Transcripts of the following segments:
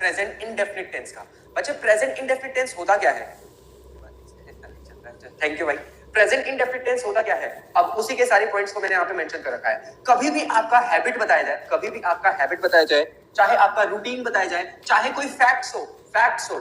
Present indefinite tense का। बच्चे present indefinite tense होता क्या है? थैंक यू भाई। प्रेजेंट इंडेफिनिट टेंस होता क्या है? अब उसी के सारे पॉइंट्स को मैंने यहाँ पे मेंशन कर रखा है। कभी भी आपका हैबिट बताया जाए, कभी भी आपका हैबिट बताया जाए, चाहे आपका रूटीन बताया जाए, चाहे कोई फैक्ट्स हो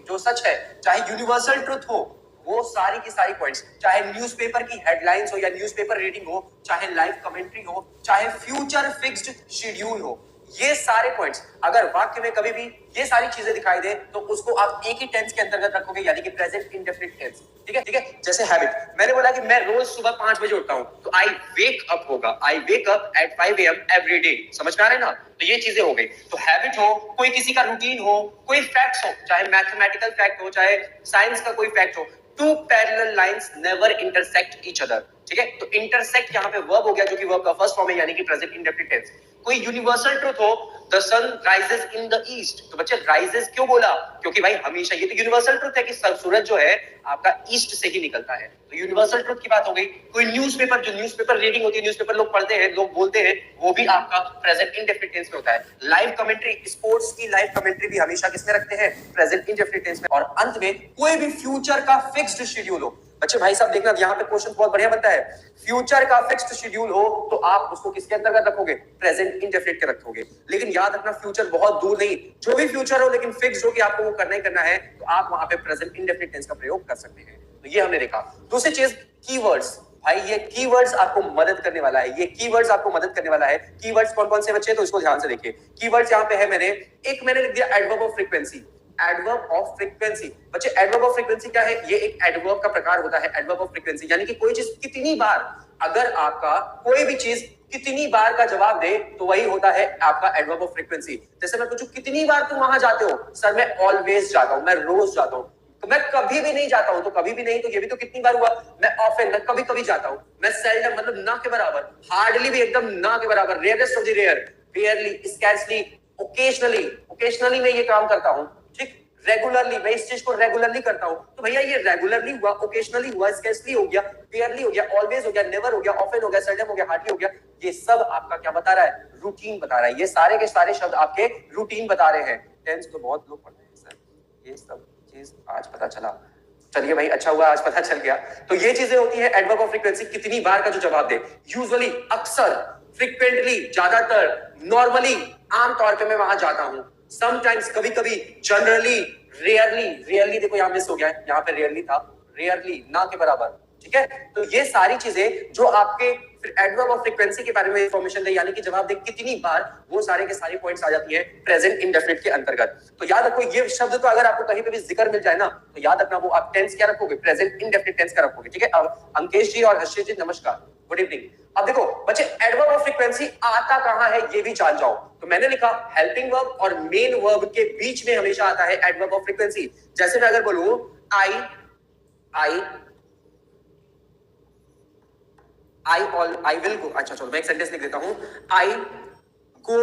जो सच है, चाहे यूनिवर्सल ट्रुथ हो, वो सारी की सारी पॉइंट्स, चाहे न्यूज़पेपर की हेडलाइंस हो या न्यूज़पेपर रीडिंग हो, चाहे लाइव कमेंट्री हो, चाहे फ्यूचर फिक्स्ड शेड्यूल हो, ये सारे पॉइंट्स अगर वाक्य में कभी भी ये सारी चीजें दिखाई दे तो उसको आप एक ही टेंस के अंतर्गत रखोगे, यानी कि प्रेजेंट इंडेफिनिट टेंस। ठीक है। जैसे हैबिट, मैंने बोला कि मैं रोज सुबह 5 बजे उठता हूं, तो आई वेक अप होगा, I wake up at 5 AM every day. समझ में आ रहे हैं ना? तो ये चीजें हो गई। तो हैबिट हो, कोई किसी का रूटीन हो, कोई फैक्ट्स हो, चाहे मैथमेटिकल फैक्ट हो, चाहे साइंस का कोई फैक्ट हो, two parallel lines never intersect each other. ठीक है। तो इंटरसेक्ट यहाँ पे वर्ब हो गया, जो कि वर्ब का फर्स्ट फॉर्म है, यानी कि प्रेजेंट इंडेफिनिट टेंस। कोई यूनिवर्सल ट्रुथ हो, the sun rises in the east. तो बच्चे राइजेस क्यों बोला? क्योंकि भाई हमेशा ये तो यूनिवर्सल ट्रुथ है कि सूरज जो है आपका ईस्ट से ही निकलता है, तो यूनिवर्सल ट्रुथ की बात हो गई। कोई न्यूज़पेपर, जो न्यूज़पेपर रीडिंग होती है, न्यूज़पेपर लोग पढ़ते हैं, लोग बोलते हैं, वो भी आपका प्रेजेंट इंडेफिनिट टेंस में होता है। लाइव कमेंट्री, स्पोर्ट्स की लाइव कमेंट्री भी हमेशा किसमें रखते हैं? प्रेजेंट इंडेफिनिट टेंस में। और अंत में कोई भी फ्यूचर का फिक्स्ड शेड्यूल हो। बच्चे भाई साहब देखना, यहाँ पे क्वेश्चन बहुत बढ़िया बनता है। फ्यूचर का फिक्स्ड शेड्यूल हो तो आप उसको किसके अंतर्गत रखोगे? प्रेजेंट इंडेफिनिट के रखोगे। लेकिन याद रखना, फ्यूचर बहुत दूर नहीं, जो भी फ्यूचर हो लेकिन फिक्स्ड हो कि आपको वो करना ही करना है, तो आप वहां पे प्रेजेंट इंडेफिनिट टेंस का प्रयोग कर सकते हैं। तो ये हमने देखा। दूसरी चीज, कीवर्ड्स। भाई ये कीवर्ड्स आपको मदद करने वाला है, ये कीवर्ड्स आपको मदद करने वाला है। कीवर्ड्स कौन कौन से बच्चे? तो इसको ध्यान से देखिए। कीवर्ड्स यहाँ पे है, मैंने लिख दिया adverb of frequency. Adverb of frequency. बच्चे एडवर्ब ऑफ फ्रीक्वेंसी क्या है? ये एक एडवर्ब का प्रकार होता है, एडवर्ब ऑफ फ्रीक्वेंसी, यानी कि कोई चीज कितनी बार, अगर आपका कोई भी चीज कितनी बार का जवाब दे तो वही होता है आपका एडवर्ब ऑफ फ्रीक्वेंसी। जैसे मैं पूछूं कितनी बार तुम वहां जाते हो? सर मैं ऑलवेज जाता हूं, मैं रोज जाता हूं। तो मैं कभी भी नहीं जाता हूं, तो कभी भी नहीं, तो ये भी तो कितनी बार हुआ। मैं ऑफन, मैं कभी कभी जाता हूं। मैं सेल्डम, मतलब ना के बराबर। हार्डली भी एकदम ना के बराबर। Rarest of the rare, rarely, scarcely, occasionally मैं ये काम करता हूं। ठीक। रेगुलरली, मैं इस चीज को रेगुलरली करता हूं। तो भैया ये रेगुलरली हुआ, ओकेशनली हुआ, स्कैर्सली हो गया, रेयरली हो गया, ऑलवेज हो गया, नेवर हो गया, ऑफन हो गया, सेल्डम हो गया, हार्डली हो गया। ये सब आपका क्या बता रहा है? रूटीन बता रहा है। ये सारे के सारे शब्द आपके रूटीन बता रहे हैं। टेंस तो बहुत लोग पढ़ते हैं सर, ये सब चीज आज पता चला। चलिए भाई, अच्छा हुआ आज पता चल गया। तो ये चीजें होती है एडवर्ब ऑफ फ्रीक्वेंसी, कितनी बार का जो जवाब दे। यूजुअली, अक्सर, फ्रीक्वेंटली, ज्यादातर, नॉर्मली, आमतौर पे मैं वहां जाता हूं, समटाइम्स, कभी कभी, जनरली, रेयरली देखो यहां मिस हो गया है, यहां पे रेयरली था, रेयरली ना के बराबर। ठीक है। तो ये सारी चीजें जो आपके एडवर्ब ऑफ फ्रीक्वेंसी के बारे में इंफॉर्मेशन दे, यानी कि जवाब दे कितनी बार, वो सारे के सारे पॉइंट्स आ जाती है प्रेजेंट इंडेफिनिट के अंतर्गत। तो याद रखो, ये शब्द तो अगर आपको कहीं पे भी जिक्र मिल जाए ना, तो याद रखना वो आप टेंस क्या रखोगे? प्रेजेंट इंडेफिनिट टेंस का रखोगे। ठीक है। अब अंकेश जी और हर्षित जी नमस्कार, गुड इवनिंग। अब देखो बच्चे, एडवर्ब ऑफ फ्रीक्वेंसी आता कहां है ये भी जान जाओ। तो मैंने लिखा हेल्पिंग वर्ब और मेन वर्ब के बीच में हमेशा आता है एडवर्ब ऑफ फ्रीक्वेंसी। जैसे मैं अगर बोलूं आई विल गो, अच्छा चलो मैं एक सेंटेंस लिख देता हूं। I go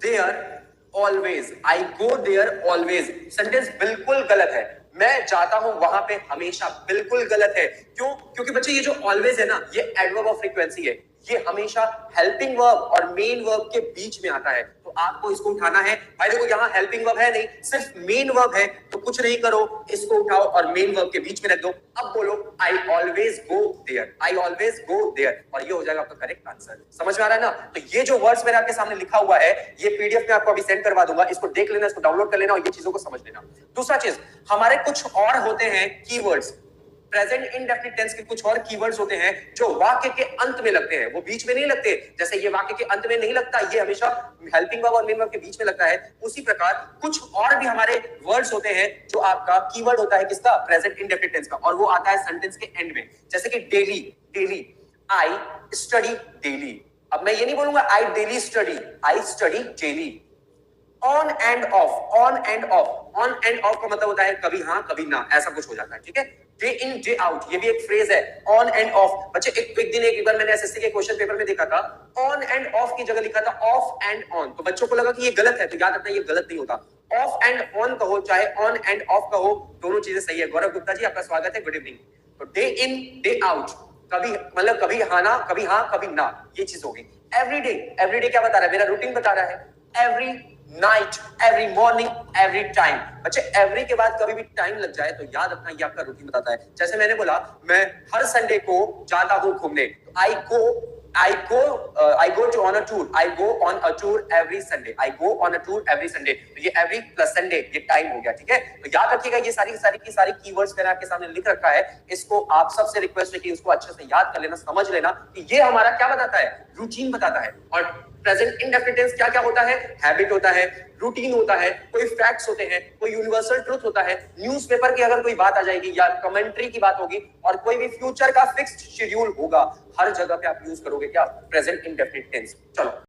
there always, I go there always. Sentence बिल्कुल गलत है। मैं जाता हूं वहां पे हमेशा, बिल्कुल गलत है। क्यों? क्योंकि बच्चे ये जो ऑलवेज है ना, ये एडवर्ब ऑफ फ्रीक्वेंसी है। ये हमेशा हेल्पिंग वर्ब और मेन वर्ब के बीच में आता है। तो आपको इसको उठाना है। भाई देखो, यहाँ हेल्पिंग वर्ब है नहीं, सिर्फ मेन वर्ब है, तो कुछ नहीं करो, इसको उठाओ और मेन वर्ब के बीच में रख दो। अब बोलो I always go there, I always go there, और ये हो जाएगा आपका करेक्ट आंसर। समझ में आ रहा है ना? तो ये जो वर्ड्स मैंने आपके सामने लिखा हुआ है, ये पीडीएफ में आपको अभी सेंड करवा दूंगा, इसको देख लेना, इसको डाउनलोड कर लेना और ये चीजों को समझ लेना। दूसरा चीज, हमारे कुछ और होते हैं कीवर्ड्स। प्रेजेंट इंडेफिनिट टेंस के कुछ और कीवर्ड्स होते हैं जो वाक्य के अंत में लगते हैं, वो बीच में नहीं लगते। जैसे ये वाक्य के अंत में नहीं लगता, ये हमेशा हेल्पिंग वर्ब और मेन वर्ब के बीच में लगता है। उसी प्रकार कुछ और भी हमारे वर्ड्स होते हैं जो आपका कीवर्ड होता है किसका? प्रेजेंट इंडेफिनिट टेंस का, और वो आता है सेंटेंस के एंड में। जैसे कि डेली, आई स्टडी डेली। अब मैं ये नहीं बोलूंगा I daily study, I study daily. On and off, on and off, on and off का मतलब होता है कभी हाँ कभी ना, ऐसा कुछ हो जाता है। ठीक है। डे इन डे आउट, ये भी एक फ्रेज है, ऑन एंड ऑफ। बच्चे एक बार मैंने एसएससी के क्वेश्चन पेपर में देखा था, ऑन एंड ऑफ की जगह लिखा था ऑफ एंड ऑन। तो बच्चों को लगा कि ये गलत है, तो याद रखना ये गलत नहीं होता। ऑफ एंड ऑन कहो चाहे ऑन एंड ऑफ कहो, दोनों चीजें सही है। गौरव गुप्ता जी आपका स्वागत है, गुड इवनिंग। तो डे इन डे आउट, कभी मतलब कभी हाँ ना, कभी हाँ कभी ना, ये चीज होगी। एवरीडे, एवरीडे क्या बता रहा है? मेरा रूटीन बता रहा है। Every night, every morning, every time. बच्चे एवरी के बाद कभी भी टाइम लग जाए तो याद रखना ये आपका रूटीन बताता है। जैसे मैंने बोला मैं हर संडे को जाता हूं घूमने, तो I go on a tour. I go on a tour every Sunday. I go on a tour every Sunday. तो ये every plus Sunday ये टाइम हो गया, ठीक है। तो याद रखिएगा ये सारी कीवर्ड्स मैंने आपके सामने लिख रखा है। इसको आप सबसे रिक्वेस्ट है कि इसको अच्छे से याद कर लेना, समझ लेना कि ये हमारा क्या बताता है, रूटीन बताता है। और प्रेजेंट इंडेफिनिट टेंस क्या क्या होता है, हैबिट होता है, रूटीन होता है, कोई फैक्ट्स होते हैं, कोई यूनिवर्सल ट्रुथ होता है, न्यूज़पेपर की अगर कोई बात आ जाएगी या कमेंट्री की बात होगी, और कोई भी फ्यूचर का फिक्स्ड शेड्यूल होगा, हर जगह पे आप यूज करोगे क्या, प्रेजेंट इंडेफिनिट टेंस। चलो